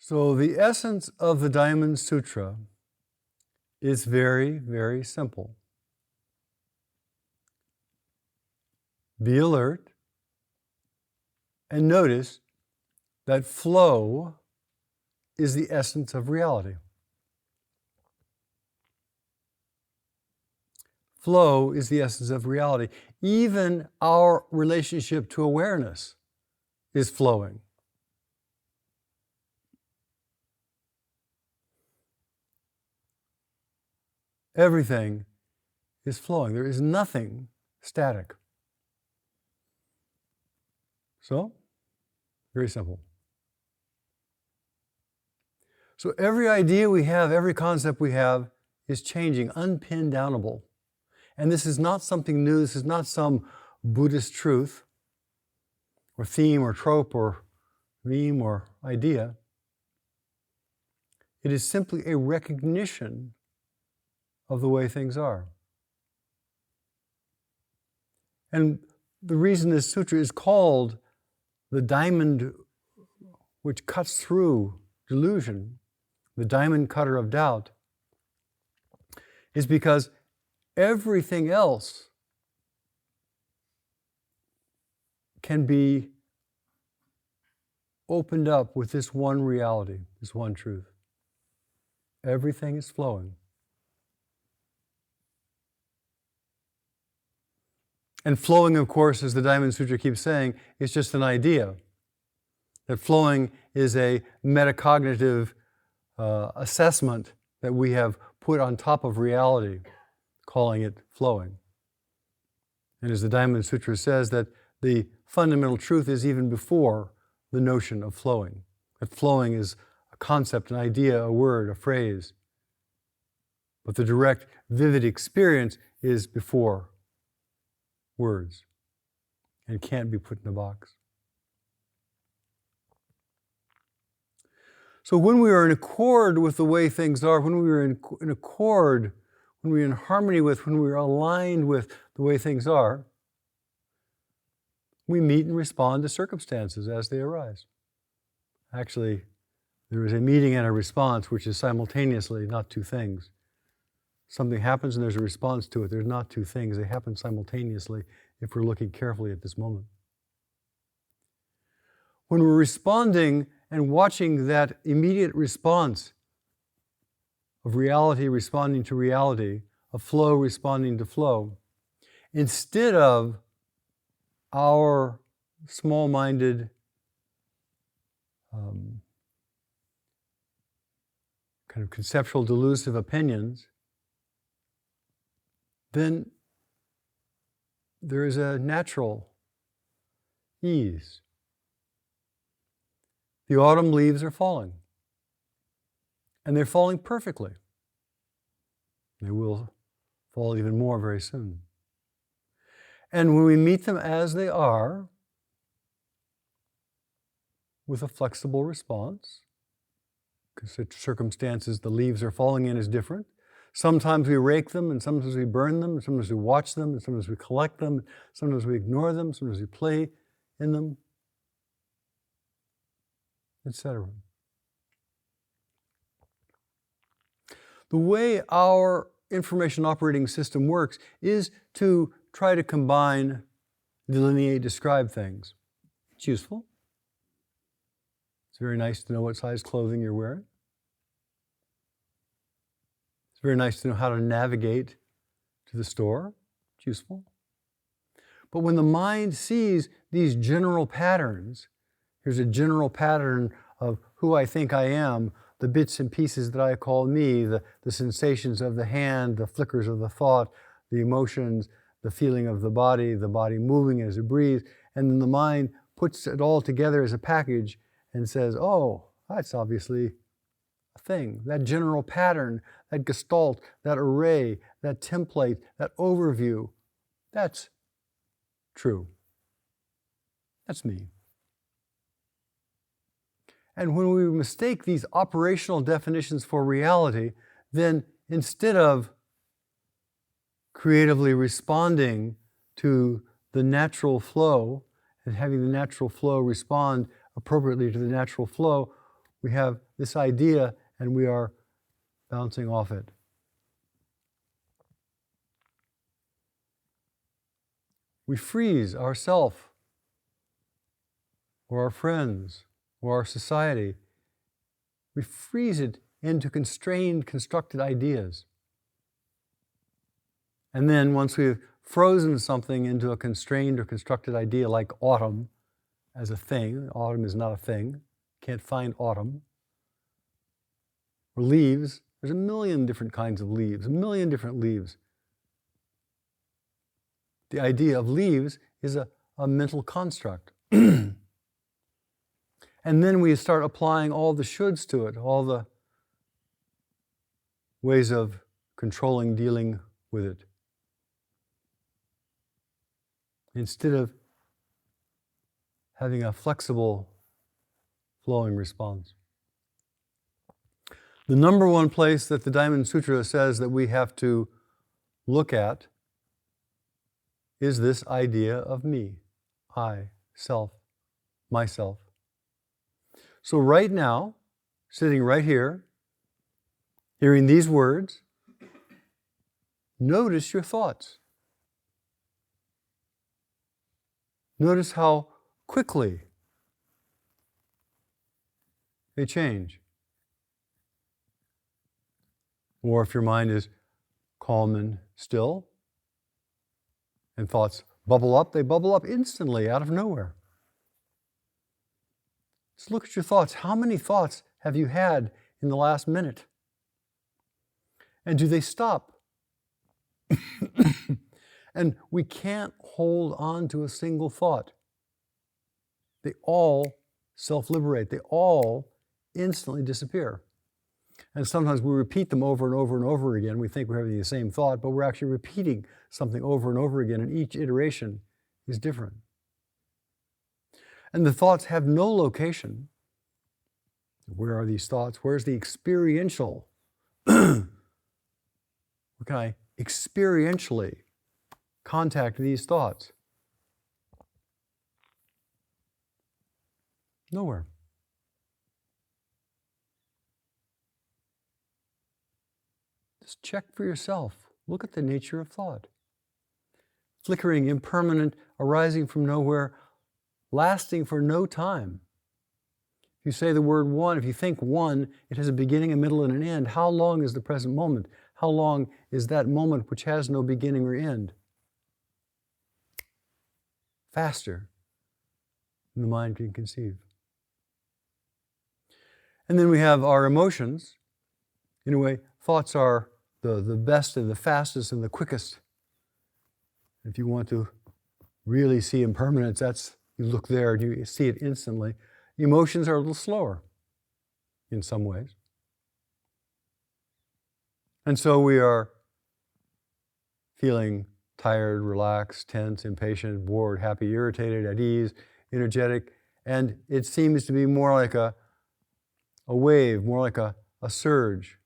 So the essence of the Diamond Sutra is very, very simple. Be alert and notice that flow is the essence of reality. Flow is the essence of reality. Even our relationship to awareness is flowing. Everything is flowing. There is nothing static. So, very simple. So every idea we have, every concept we have is changing, unpinned downable. And this is not something new. This is not some Buddhist truth or theme or trope or meme or idea. It is simply a recognition of the way things are. And the reason this sutra is called the diamond which cuts through delusion, the diamond cutter of doubt, is because everything else can be opened up with this one reality, this one truth. Everything is flowing. And flowing, of course, as the Diamond Sutra keeps saying, is just an idea. That flowing is a metacognitive assessment that we have put on top of reality, calling it flowing. And as the Diamond Sutra says, that the fundamental truth is even before the notion of flowing. That flowing is a concept, an idea, a word, a phrase. But the direct, vivid experience is before words and can't be put in a box. So when we are in accord with the way things are, when we are in accord, when we're in harmony with, when we're aligned with the way things are, we meet and respond to circumstances as they arise. Actually, there is a meeting and a response which is simultaneously not two things. Something happens and there's a response to it. There's not two things. They happen simultaneously if we're looking carefully at this moment. When we're responding and watching that immediate response of reality responding to reality, of flow responding to flow, instead of our small-minded kind of conceptual delusive opinions, then there is a natural ease. The autumn leaves are falling, and they're falling perfectly. They will fall even more very soon. And when we meet them as they are, with a flexible response, because the circumstances the leaves are falling in is different. Sometimes we rake them, and sometimes we burn them, and sometimes we watch them, and sometimes we collect them, sometimes we ignore them, sometimes we play in them, etc. The way our information operating system works is to try to combine, delineate, describe things. It's useful. It's very nice to know what size clothing you're wearing. It's very nice to know how to navigate to the store. It's useful. But when the mind sees these general patterns, here's a general pattern of who I think I am, the bits and pieces that I call me, the sensations of the hand, the flickers of the thought, the emotions, the feeling of the body moving as it breathes, and then the mind puts it all together as a package and says, oh, that's obviously a thing. That general pattern, that gestalt, that array, that template, that overview, that's true. That's me. And when we mistake these operational definitions for reality, then instead of creatively responding to the natural flow and having the natural flow respond appropriately to the natural flow, we have this idea and we are bouncing off it. We freeze ourself or our friends or our society. We freeze it into constrained, constructed ideas. And then once we've frozen something into a constrained or constructed idea like autumn as a thing, autumn is not a thing, can't find autumn, or leaves, there's a million different kinds of leaves, a million different leaves. The idea of leaves is a mental construct. And then we start applying all the shoulds to it, all the ways of controlling, dealing with it. Instead of having a flexible, flowing response. The number one place that the Diamond Sutra says that we have to look at is this idea of me, I, self, myself. So right now, sitting right here, hearing these words, notice your thoughts. Notice how quickly they change. Or if your mind is calm and still, and thoughts bubble up, they bubble up instantly out of nowhere. Just look at your thoughts. How many thoughts have you had in the last minute? And do they stop? And we can't hold on to a single thought. They all self-liberate. They all instantly disappear. And sometimes we repeat them over and over and over again. We think we're having the same thought, but we're actually repeating something over and over again, and each iteration is different. And the thoughts have no location. Where are these thoughts? Where's the experiential? Where can I experientially contact these thoughts? Nowhere. Just check for yourself. Look at the nature of thought. Flickering, impermanent, arising from nowhere, lasting for no time. If you say the word one, if you think one, it has a beginning, a middle, and an end. How long is the present moment? How long is that moment which has no beginning or end? Faster than the mind can conceive. And then we have our emotions. In a way, thoughts are the best and the fastest and the quickest. If you want to really see impermanence, you look there and you see it instantly. Emotions are a little slower in some ways. And so we are feeling tired, relaxed, tense, impatient, bored, happy, irritated, at ease, energetic, and it seems to be more like a wave, more like a surge.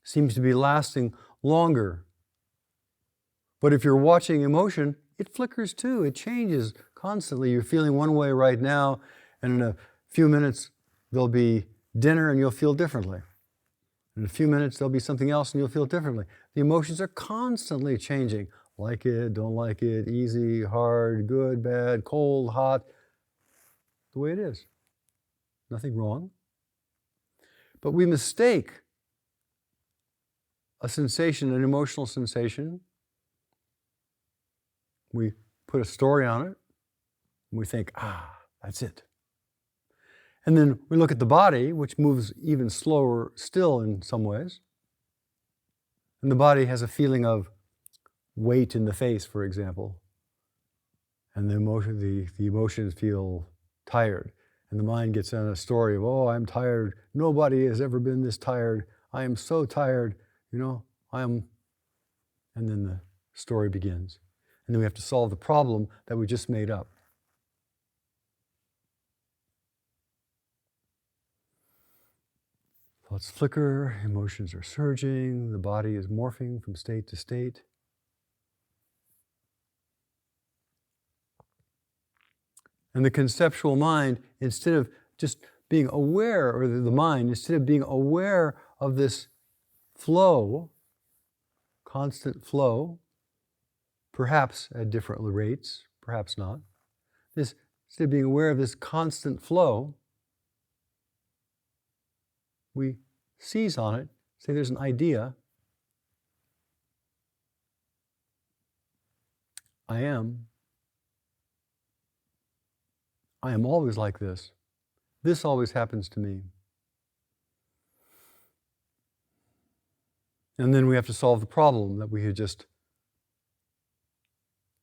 Seems to be lasting longer. But if you're watching emotion, it flickers too. It changes constantly. You're feeling one way right now, and in a few minutes there'll be dinner and you'll feel differently. In a few minutes there'll be something else and you'll feel differently. The emotions are constantly changing. Like it, don't like it, easy, hard, good, bad, cold, hot. The way it is. Nothing wrong. But we mistake a sensation, an emotional sensation. We put a story on it, and we think, that's it. And then we look at the body, which moves even slower still in some ways. And the body has a feeling of weight in the face, for example. And the emotions feel tired. And the mind gets on a story of, I'm tired. Nobody has ever been this tired. I am so tired. And then the story begins. And then we have to solve the problem that we just made up. Thoughts flicker, emotions are surging, the body is morphing from state to state. And the conceptual mind, instead of just being aware, or the mind, instead of being aware of this flow, constant flow, perhaps at different rates, perhaps not, instead of being aware of this constant flow, we seize on it, say there's an idea, I am always like this. This always happens to me. And then we have to solve the problem that we had just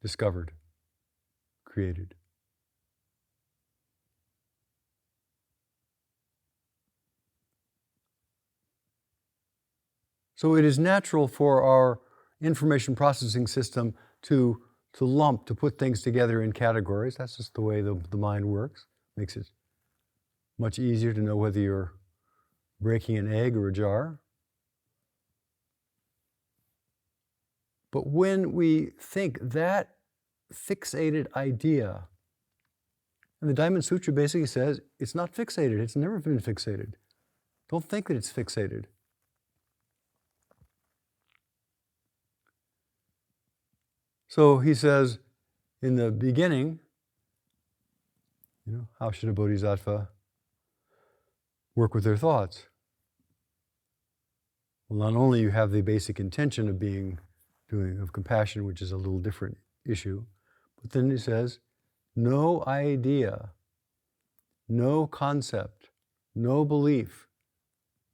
discovered, created. So it is natural for our information processing system to lump, to put things together in categories. That's just the way the mind works. Makes it much easier to know whether you're breaking an egg or a jar. But when we think that fixated idea, and the Diamond Sutra basically says it's not fixated, it's never been fixated. Don't think that it's fixated. So he says in the beginning, how should a bodhisattva work with their thoughts? Well, not only you have the basic intention of of compassion, which is a little different issue, but then he says, no idea, no concept, no belief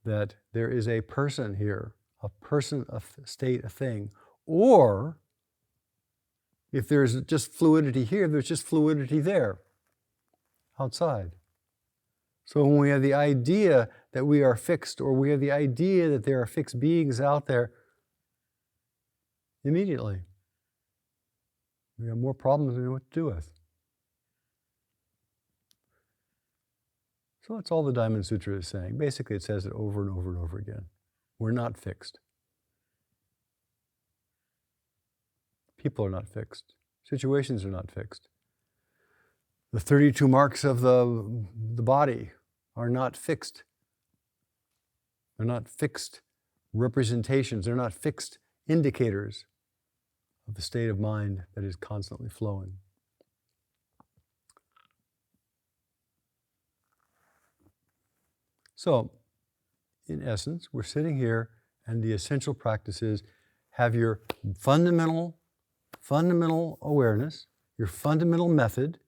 that there is a person here, a person, a state, a thing, or if there's just fluidity here, there's just fluidity there, outside. So when we have the idea that we are fixed, or we have the idea that there are fixed beings out there, immediately we have more problems than we know what to do with. So that's all the Diamond Sutra is saying. Basically, it says it over and over and over again. We're not fixed. People are not fixed. Situations are not fixed. The 32 marks of the body are not fixed. They're not fixed representations. They're not fixed indicators of the state of mind that is constantly flowing. So, in essence, we're sitting here, and the essential practice is have your fundamental awareness, your fundamental method,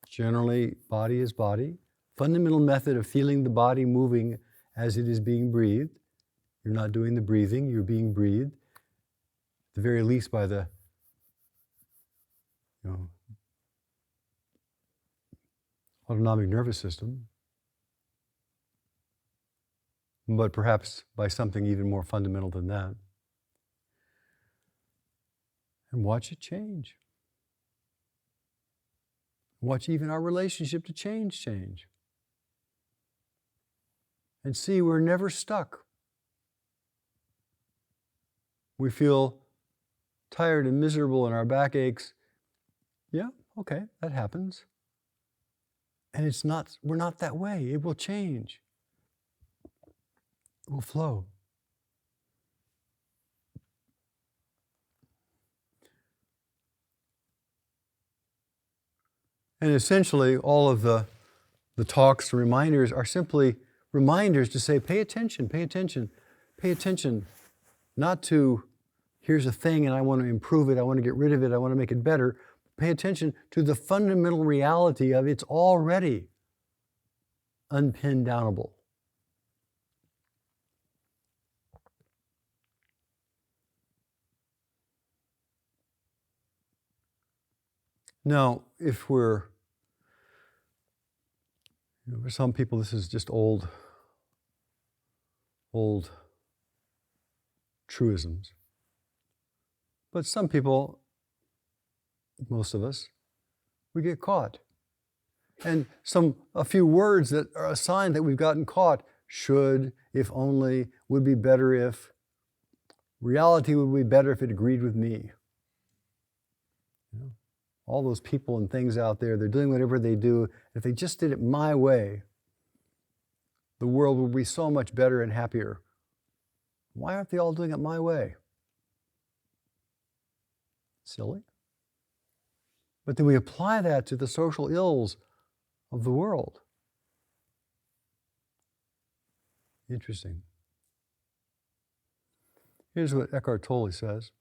generally body is body, fundamental method of feeling the body moving as it is being breathed. You're not doing the breathing, you're being breathed, at the very least by the autonomic nervous system, but perhaps by something even more fundamental than that. And watch it change. Watch even our relationship to change. And see, we're never stuck. We feel tired and miserable and our back aches. Yeah, okay, that happens. And we're not that way. It will change. It will flow. And essentially, all of the talks, the reminders are simply reminders to say, pay attention. Not to, here's a thing and I want to improve it, I want to get rid of it, I want to make it better. Pay attention to the fundamental reality of it's already unpinned downable. Now, if for some people this is just old truisms. But some people, most of us, we get caught. And a few words that are a sign that we've gotten caught: should, if only, would be better if, reality would be better if it agreed with me. all those people and things out there, they're doing whatever they do. If they just did it my way, the world would be so much better and happier. Why aren't they all doing it my way? Silly. But then we apply that to the social ills of the world. Interesting. Here's what Eckhart Tolle says.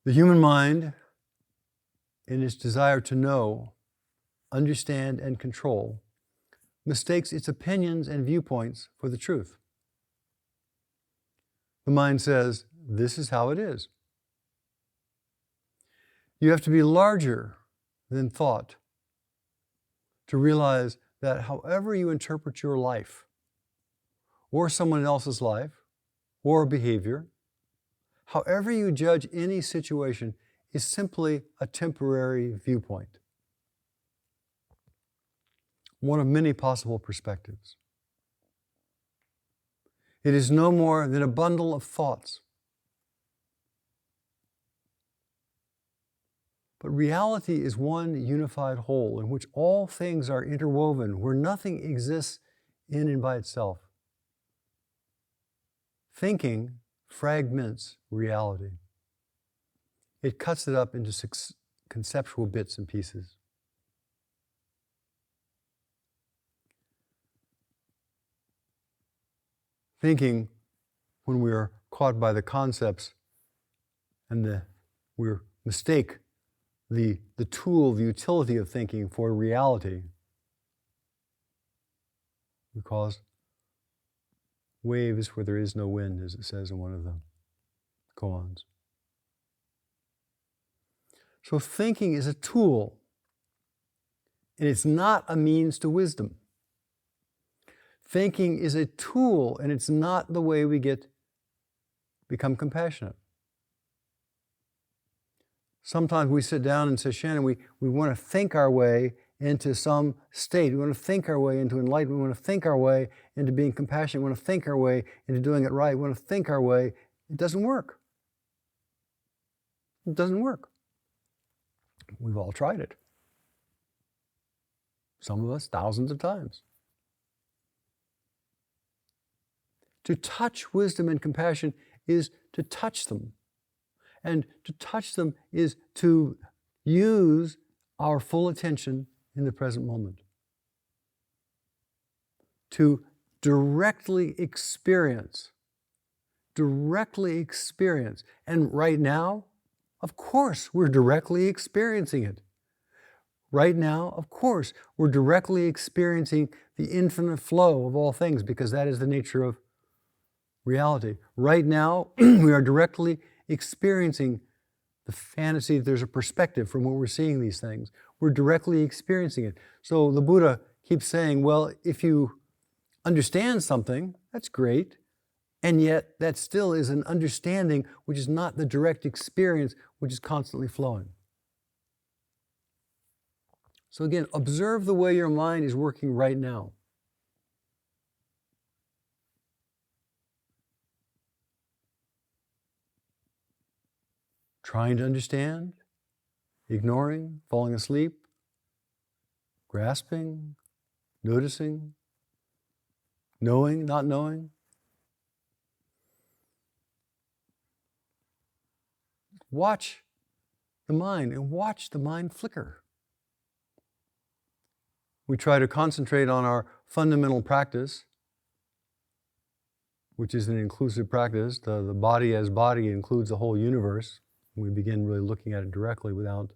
The human mind, in its desire to know, understand, and control, mistakes its opinions and viewpoints for the truth. The mind says, this is how it is. You have to be larger than thought to realize that however you interpret your life, or someone else's life, or behavior, however you judge any situation is simply a temporary viewpoint. One of many possible perspectives. It is no more than a bundle of thoughts. But reality is one unified whole in which all things are interwoven, where nothing exists in and by itself. Thinking fragments reality. It cuts it up into conceptual bits and pieces. Thinking, when we are caught by the concepts and we mistake the tool, the utility of thinking for reality, we cause waves where there is no wind, as it says in one of the koans. So thinking is a tool, and it's not a means to wisdom. Thinking is a tool, and it's not the way we become compassionate. Sometimes we sit down in Sesshin and we want to think our way into some state. We want to think our way into enlightenment. We want to think our way into being compassionate. We want to think our way into doing it right. We want to think our way. It doesn't work. It doesn't work. We've all tried it. Some of us thousands of times. To touch wisdom and compassion is to touch them. And to touch them is to use our full attention in the present moment. To directly experience. And right now, of course, we're directly experiencing it. Right now, of course, we're directly experiencing the infinite flow of all things because that is the nature of reality. Right now, we are directly experiencing the fantasy that there's a perspective from where we're seeing these things. We're directly experiencing it. So the Buddha keeps saying, well, if you understand something, that's great, and yet that still is an understanding which is not the direct experience which is constantly flowing. So again, observe the way your mind is working right now. Trying to understand, ignoring, falling asleep, grasping, noticing, knowing, not knowing. Watch the mind and watch the mind flicker. We try to concentrate on our fundamental practice, which is an inclusive practice. The body as body includes the whole universe. We begin really looking at it directly without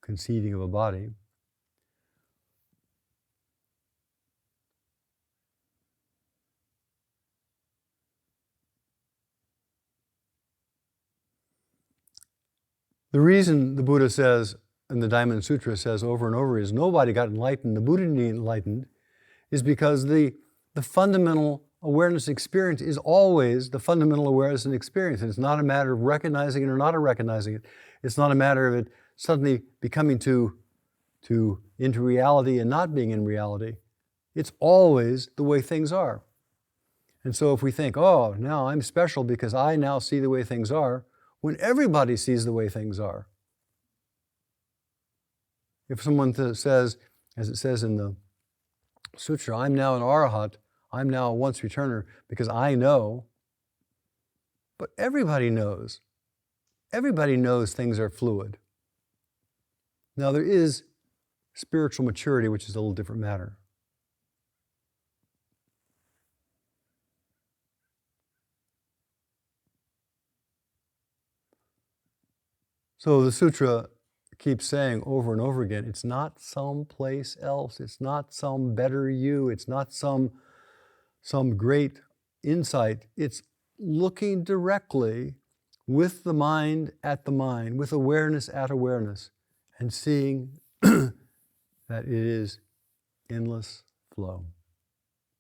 conceiving of a body. The reason the Buddha says, and the Diamond Sutra says over and over, is nobody got enlightened, the Buddha didn't get enlightened, is because the fundamental awareness experience is always the fundamental awareness and experience. And it's not a matter of recognizing it or not recognizing it. It's not a matter of it suddenly becoming into reality and not being in reality. It's always the way things are. And so if we think, oh, now I'm special because I now see the way things are, when everybody sees the way things are, If someone says, as it says in the sutra, I'm now an arahat, I'm now a once returner because I know, but everybody knows. Everybody knows things are fluid. Now there is spiritual maturity, which is a little different matter. So the sutra keeps saying over and over again, it's not someplace else, it's not some better you, it's not some great insight. It's looking directly with the mind at the mind, with awareness at awareness, and seeing that it is endless flow.